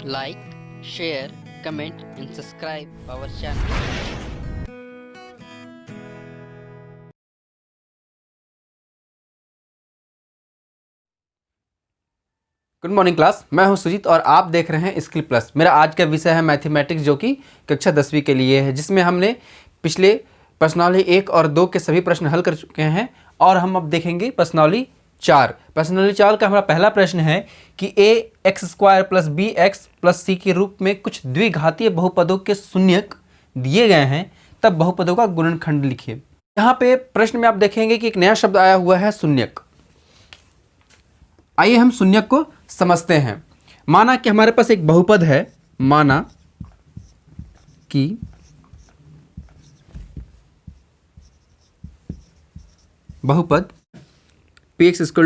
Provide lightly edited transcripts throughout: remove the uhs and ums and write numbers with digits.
like, share, comment and subscribe our channel. Good morning class, मैं हूं सुजीत और आप देख रहे हैं स्किल प्लस। मेरा आज का विषय है मैथमेटिक्स, जो कि कक्षा 10वीं के लिए है, जिसमें हमने पिछले प्रश्नावली 1 और 2 के सभी प्रश्न हल कर चुके हैं और हम अब देखेंगे प्रश्नावली 4। प्रश्नावली 4 का हमारा पहला प्रश्न है कि ax² + bx + c के रूप में कुछ द्विघातीय बहुपदों के शून्यक दिए गए हैं, तब बहुपदों का गुणनखंड लिखिए। यहाँ पे प्रश्न में आप देखेंगे कि एक नया शब्द आया हुआ है, शून्यक। आइए हम शून्यक को समझते हैं। माना कि हमारे पास एक बहुपद है, माना कि बहुपद px = x² -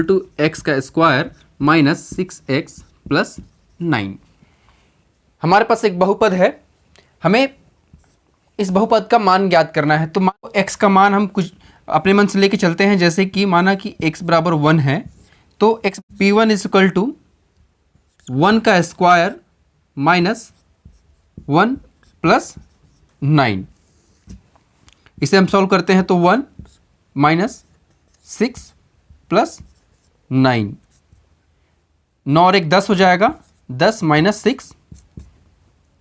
6x + 9। हमारे पास एक बहुपद है, हमें इस बहुपद का मान ज्ञात करना है। तो x का मान हम कुछ अपने मन से लेके चलते हैं, जैसे कि माना कि x = 1 है, तो p1 = 1 का स्क्वायर माइनस 1 + 9। इसे हम सॉल्व करते हैं तो 1 - 6 + 9, 9 और 1 10 हो जाएगा, 10 - 6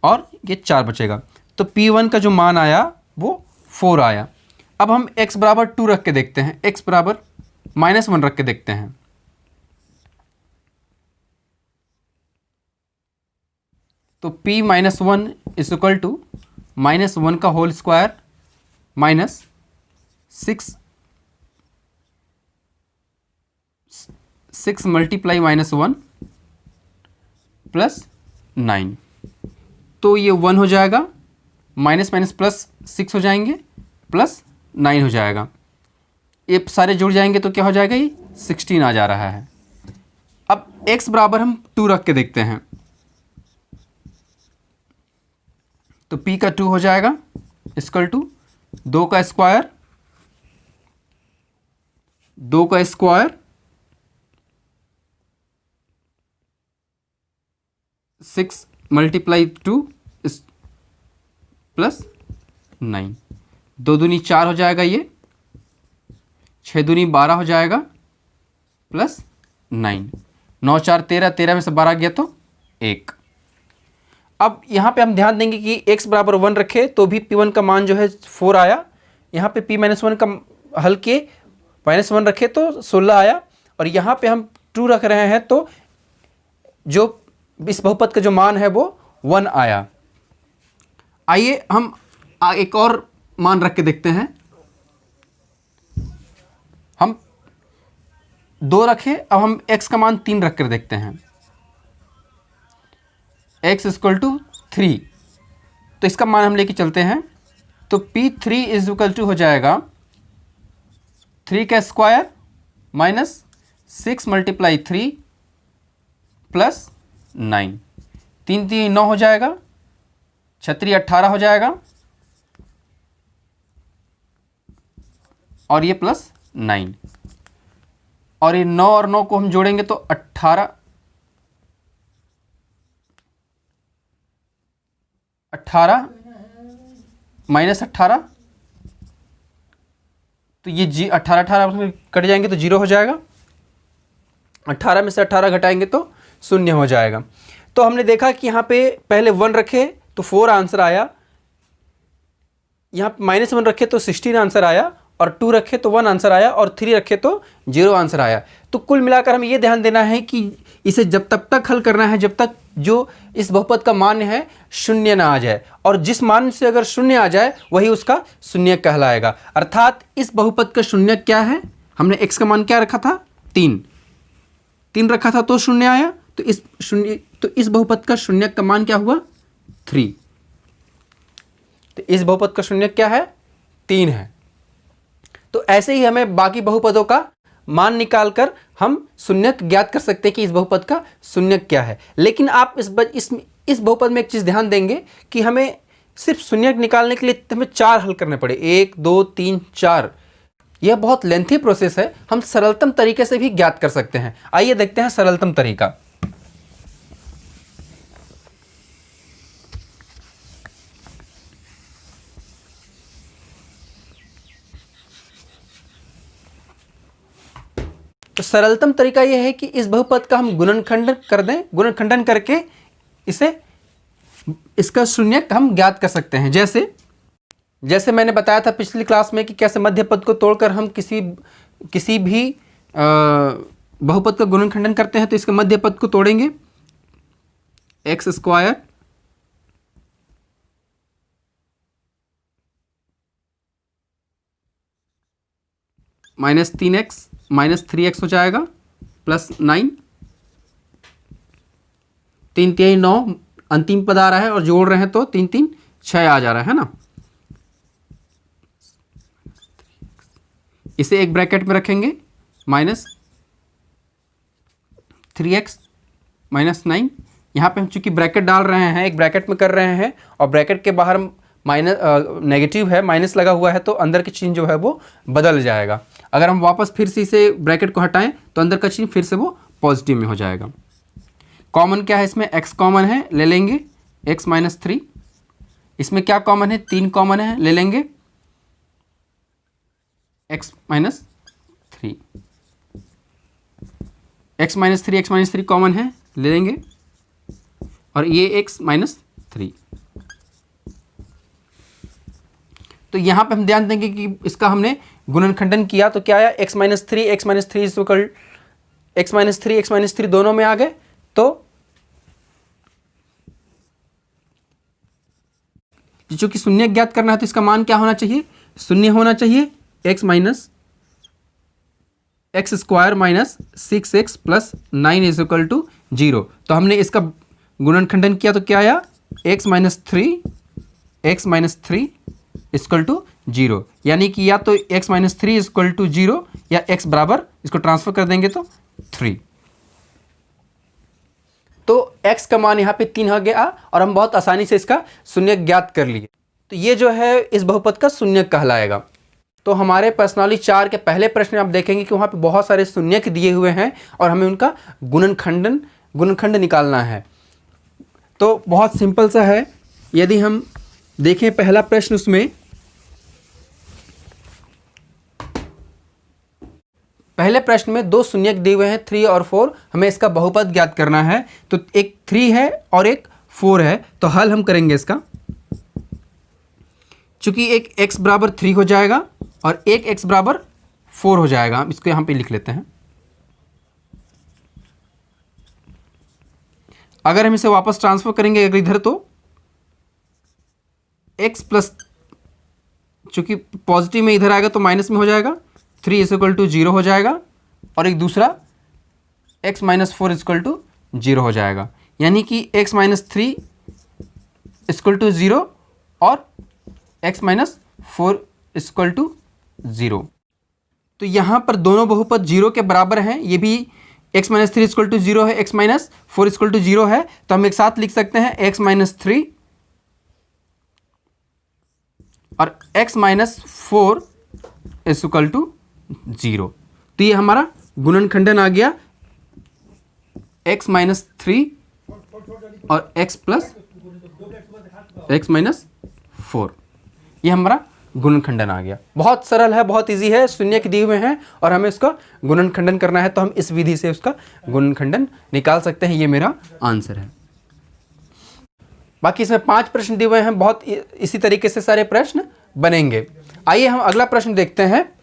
और ये 4 बचेगा। तो p1 का जो मान आया वो 4 आया। अब हम x = 2 रख के देखते हैं, x = -1 रख के देखते हैं। तो p - 1 = -1 का होल स्क्वायर माइनस 6 × -1 + 9। तो ये 1 हो जाएगा, माइनस माइनस प्लस 6 हो जाएंगे, प्लस 9 हो जाएगा। ये सारे जुड़ जाएंगे तो क्या हो जाएगा, ये 16 आ जा रहा है। अब x = हम 2 रख के देखते हैं, तो p का 2 हो जाएगा = 2 का स्क्वायर 6 × 2 + 9, 2 दूनी 4 हो जाएगा, ये 6 दूनी 12 हो जाएगा, प्लस 9, 9 4 13, 13 में से 12 गया तो 1। अब यहाँ पे हम ध्यान देंगे कि x = 1 रखे तो भी p1 का मान जो है 4 आया। यहाँ पे p - 1 का हल के -1 रखे तो 16 आया, और यहाँ पे हम 2 रख रहे हैं तो जो इस बहुपद का जो मान है वो 1 आया। आइए हम एक और मान रख के देखते हैं। हम 2 रखे, अब हम x का मान 3 रख कर देखते हैं, x = 3। तो इसका मान हम लेके चलते हैं, तो p3 = हो जाएगा 3 का स्क्वायर माइनस 6 × 3 + 9, 3 3 9 हो जाएगा, 6 18 हो जाएगा, और ये प्लस 9, और ये 9 और 9 को हम जोड़ेंगे तो 18 - 18, तो ये 18 18 कट जाएंगे तो 0 हो जाएगा, 18 में से 18 घटाएंगे तो 0 हो जाएगा। तो हमने देखा कि यहाँ पे पहले 1 रखे तो 4 आंसर आया, यहाँ पे -1 रखे तो 16 आंसर आया, और 2 रखे तो 1 आंसर आया, और 3 रखे तो 0 आंसर आया। तो कुल मिलाकर हमें ये ध्यान देना है कि इसे तब तक हल करना है जब तक जो इस बहुपद का मान है 0 ना आ जाए, और जिस मान से अगर 0 आ जाए वही उसका शून्यक कहलाएगा। अर्थात इस बहुपद का शून्यक क्या है, हमने x का मान क्या रखा था, 3 रखा था तो 0 आया, तो इस बहुपद का शून्यक का मान क्या हुआ, 3। तो इस बहुपद का शून्यक क्या है, 3 है। तो ऐसे ही हमें बाकी बहुपदों का मान निकालकर हम शून्यक ज्ञात कर सकते हैं कि इस बहुपद का शून्यक क्या है। लेकिन आप इस बहुपद में एक चीज़ ध्यान देंगे कि हमें सिर्फ शून्यक निकालने के लिए हमें 4 हल करने पड़े, 1 2 3 4। यह बहुत लेंथी प्रोसेस है, हम सरलतम तरीके से भी ज्ञात कर सकते हैं। आइए देखते हैं सरलतम तरीका। सरलतम तरीका यह है कि इस बहुपद का हम गुणनखंडन कर दें, गुणनखंडन करके इसे इसका शून्यक हम ज्ञात कर सकते हैं। जैसे मैंने बताया था पिछली क्लास में कि कैसे मध्य पद को तोड़कर हम किसी भी बहुपद का गुणनखंडन करते हैं। तो इसके मध्य पद को तोड़ेंगे, एक्स स्क्वायर -3x -3x हो जाएगा प्लस 9, 3 3 9 अंतिम पद आ रहा है और जोड़ रहे हैं तो 3 3 6 आ जा रहा है ना। इसे एक ब्रैकेट में रखेंगे, -3x -9। यहाँ पे हम चूंकि ब्रैकेट डाल रहे हैं, एक ब्रैकेट में कर रहे हैं और ब्रैकेट के बाहर नेगेटिव है, माइनस लगा हुआ है, तो अंदर की चिन्ह जो है वो बदल जाएगा। अगर हम वापस फिर से इसे ब्रैकेट को हटाएं तो अंदर का चिन्ह फिर से वो पॉजिटिव में हो जाएगा। कॉमन क्या है इसमें, x कॉमन है, ले लेंगे x -3। इसमें क्या कॉमन है, 3 कॉमन है, ले लेंगे x -3। x -3 कॉमन है, ले लेंगे, और ये x -3। तो यहाँ पे हम ध्यान देंगे कि इसका हमने गुणनखंडन किया तो क्या आया, x -3 दोनों में आ गए। तो चूंकि शून्य ज्ञात करना है तो इसका मान क्या होना चाहिए, शून्य होना चाहिए। x square -6x + 9 = 0। तो हमने इसका गुणनखंडन किया तो क्या आया, x -3 = 0, यानी कि या तो x -3 = 0 या x बराबर, इसको ट्रांसफर कर देंगे तो 3। तो x का मान यहाँ पे 3 आ गया और हम बहुत आसानी से इसका शून्य ज्ञात कर लिए। तो ये जो है इस बहुपद का शून्य कहलाएगा। तो हमारे प्रश्नावली 4 के पहले प्रश्न में आप देखेंगे कि वहाँ पे बहुत सारे शून्यक दिए हुए हैं और हमें उनका गुणनखंड निकालना है। तो बहुत सिंपल सा है। यदि हम देखें पहला प्रश्न, उसमें पहले प्रश्न में 2 शून्यक दिए हुए हैं 3 और 4। हमें इसका बहुपद ज्ञात करना है। तो एक 3 है और एक 4 है, तो हल हम करेंगे इसका। चूंकि एक x बराबर 3 हो जाएगा और एक x बराबर 4 हो जाएगा, हम इसको यहाँ पे लिख लेते हैं। अगर हम इसे वापस ट्रांसफर करेंगे अगर इधर, तो x प्लस, चूंकि पॉजिटिव में इधर आएगा तो माइनस में हो जाएगा, 3 = 0 हो जाएगा, और एक दूसरा x -4 = 0 हो जाएगा। यानी कि x -3 = 0 और x -4 = 0। तो यहाँ पर दोनों बहुपद 0 के बराबर हैं। ये भी x -3 = 0 है, x -4 = 0 है। तो हम एक साथ लिख सकते हैं x -3 और x -4 = 0। तो ये हमारा गुणनखंडन आ गया, x -3 और x -4। ये हमारा गुणनखंडन आ गया। बहुत सरल है, बहुत इजी है। शून्य के दिए हुए हैं और हमें उसका गुणनखंडन करना है, तो हम इस विधि से उसका गुणनखंडन निकाल सकते हैं। ये मेरा आंसर है। बाकी इसमें 5 प्रश्न दिए हुए हैं, बहुत इसी तरीके से सारे प्रश्न बनेंगे। आइए हम अगला प्रश्न देखते हैं।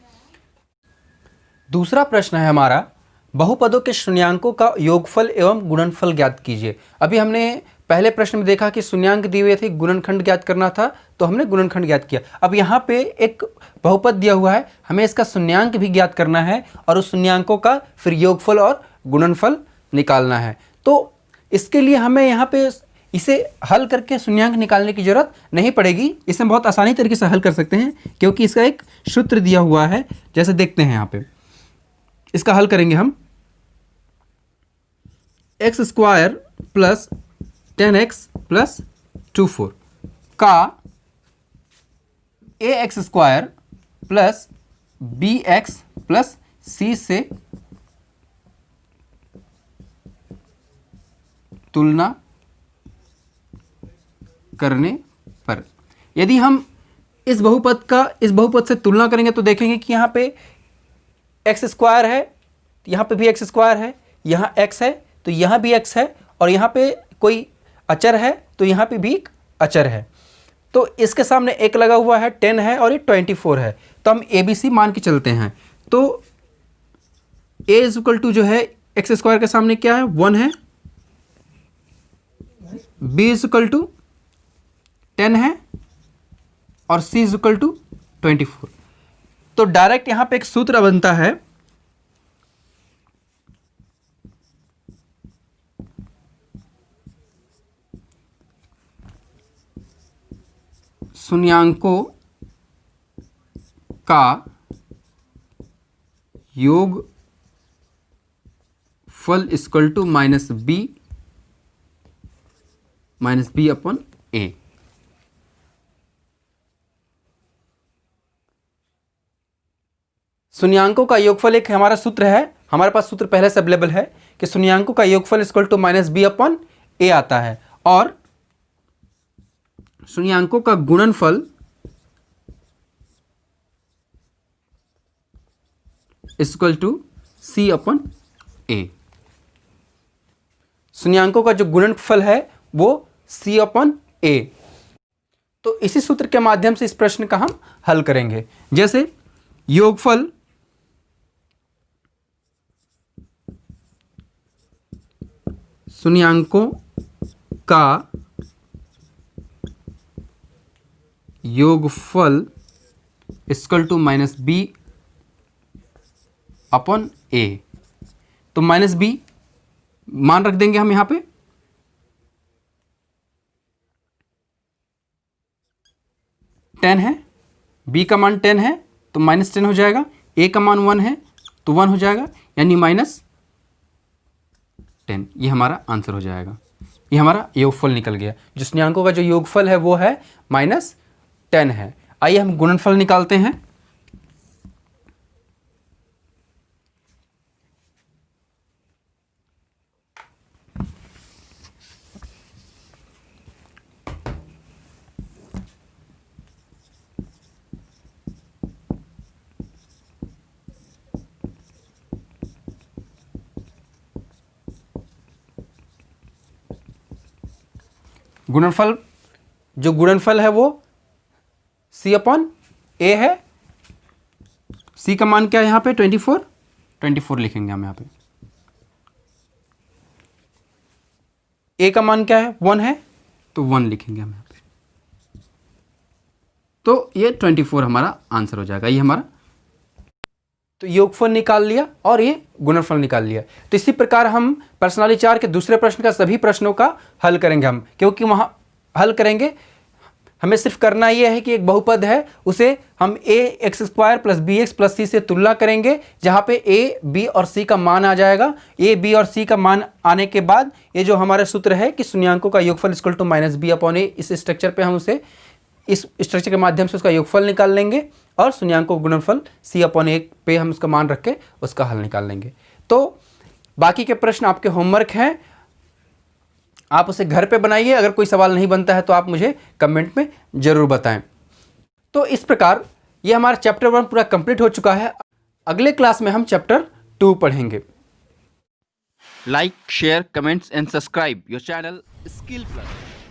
दूसरा प्रश्न है हमारा, बहुपदों के शून्यांकों का योगफल एवं गुणनफल ज्ञात कीजिए। अभी हमने पहले प्रश्न में देखा कि शून्यांक दिए हुए थे, गुणनखंड ज्ञात करना था, तो हमने गुणनखंड ज्ञात किया। अब यहाँ पे एक बहुपद दिया हुआ है, हमें इसका शून्यांक भी ज्ञात करना है और उस शून्यांकों का फिर योगफल और गुणनफल निकालना है। तो इसके लिए हमें यहाँ पे इसे हल करके शून्यांक निकालने की जरूरत नहीं पड़ेगी। इसे हम बहुत आसानी तरीके से हल कर सकते हैं, क्योंकि इसका एक सूत्र दिया हुआ है। जैसे देखते हैं यहाँ पे, इसका हल करेंगे हम, x square plus 10x plus 24 का ax square plus bx plus c से तुलना करने पर, यदि हम इस बहुपद से तुलना करेंगे तो देखेंगे कि यहाँ पे x स्क्वायर है तो यहाँ पे भी एक्स स्क्वायर है, यहाँ एक्स है तो यहाँ भी एक्स है, और यहाँ पे कोई अचर है तो यहाँ पे भी एक अचर है। तो इसके सामने एक लगा हुआ है 10 है और ये 24 है, तो हम ए बी सी मान के चलते हैं। तो ए इज इक्वल टू जो है एक्स स्क्वायर के सामने क्या है 1 है, बी इज इक्वल टू 10 है और सी इज इक्वल टू 24। तो डायरेक्ट यहां पे एक सूत्र बनता है, शून्यांकों का योगफल equal to minus B upon A. शून्यांकों का योगफल एक हमारा सूत्र है, हमारे पास सूत्र पहले से अवेलेबल है कि शून्यांकों का योगफल equal to minus B upon A आता है, और शून्यांकों का गुणनफल equal to C upon A. शून्यांकों का जो गुणनफल है वो सी अपॉन ए। तो इसी सूत्र के माध्यम से इस प्रश्न का हम हल करेंगे। जैसे योगफल शून्यांकों का योगफल equal to minus B upon A. तो माइनस बी मान रख देंगे हम यहां पे, टेन है, बी का मान 10 है तो माइनस 10 हो जाएगा, ए का मान 1 है तो 1 हो जाएगा, यानी माइनस 10। ये हमारा आंसर हो जाएगा, ये हमारा योगफल निकल गया। जो शून्यांकों का जो योगफल है वो है माइनस 10 है। आइए हम गुणनफल निकालते हैं। गुणनफल, जो गुणनफल है वो सी अपॉन ए है। सी का मान क्या है यहाँ पे 24 लिखेंगे हम यहाँ पे। ए का मान क्या है 1 है तो 1 लिखेंगे हम यहाँ पे। तो ये 24 हमारा आंसर हो जाएगा। ये हमारा तो योगफल निकाल लिया और ये गुणनफल निकाल लिया। तो इसी प्रकार हम प्रश्नावली 4 के दूसरे प्रश्न का सभी प्रश्नों का हल करेंगे हम, क्योंकि वहाँ हल करेंगे हमें सिर्फ करना यह है कि एक बहुपद है उसे हम A X square plus B X plus C से तुलना करेंगे, जहाँ पे ए बी और सी का मान आ जाएगा। ए बी और सी का मान आने के बाद ये जो हमारा सूत्र है कि शून्यांकों का योगफल equal to minus B upon A, इस स्ट्रक्चर पे हम उसे इस स्ट्रक्चर के माध्यम से उसका योगफल निकाल लेंगे और शून्यांकों का गुणनफल सी अपॉन ए पे हम उसका मान रख के उसका हल निकाल लेंगे। तो बाकी के प्रश्न आपके होमवर्क हैं, आप उसे घर पे बनाइए। अगर कोई सवाल नहीं बनता है तो आप मुझे कमेंट में ज़रूर बताएं। तो इस प्रकार ये हमारा चैप्टर 1 पूरा कंप्लीट हो चुका है। अगले क्लास में हम चैप्टर 2 पढ़ेंगे। Like, share, comments and subscribe your channel Skill Plus.